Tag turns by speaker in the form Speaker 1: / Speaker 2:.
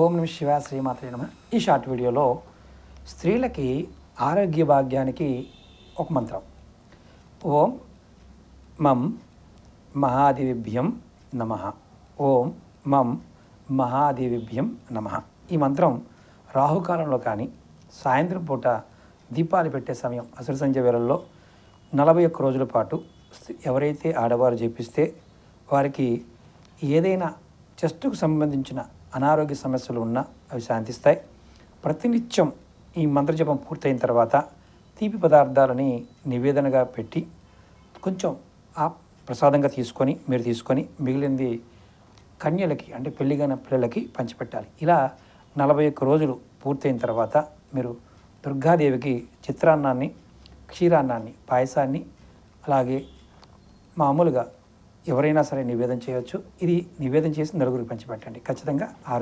Speaker 1: ఓం నమ శివాయ శ్రీమాత్రే నమః. ఈ షార్ట్ వీడియోలో స్త్రీలకి ఆరోగ్య భాగ్యానికి ఒక మంత్రం. ఓం మం మహాదేవిభ్యం నమః. ఓం మం మహాదేవిభ్యం నమః. ఈ మంత్రం రాహుకాలంలో కానీ సాయంత్రం పూట దీపాలు పెట్టే సమయం అసుర సంధ్య వేళల్లో 41 రోజుల పాటు ఎవరైతే ఆడవారు జపిస్తే వారికి ఏదైనా చెస్టుకు సంబంధించిన అనారోగ్య సమస్యలు ఉన్నా అవి శాంతిస్తాయి. ప్రతినిత్యం ఈ మంత్రజపం పూర్తయిన తర్వాత తీపి పదార్థాలని నివేదనగా పెట్టి కొంచెం ఆ ప్రసాదంగా మీరు తీసుకొని మిగిలింది కన్యలకి అంటే పెళ్లిగాన పిల్లలకి పంచిపెట్టాలి. ఇలా 41 రోజులు పూర్తయిన తర్వాత మీరు దుర్గాదేవికి చిత్రాన్నాన్ని, క్షీరాన్నాన్ని, పాయసాన్ని అలాగే మామూలుగా ఎవరైనా సరే నివేదన చేయవచ్చు. ఇది నివేదన చేసి నలుగురికి పంచిపెట్టండి. ఖచ్చితంగా ఆరోగ్యం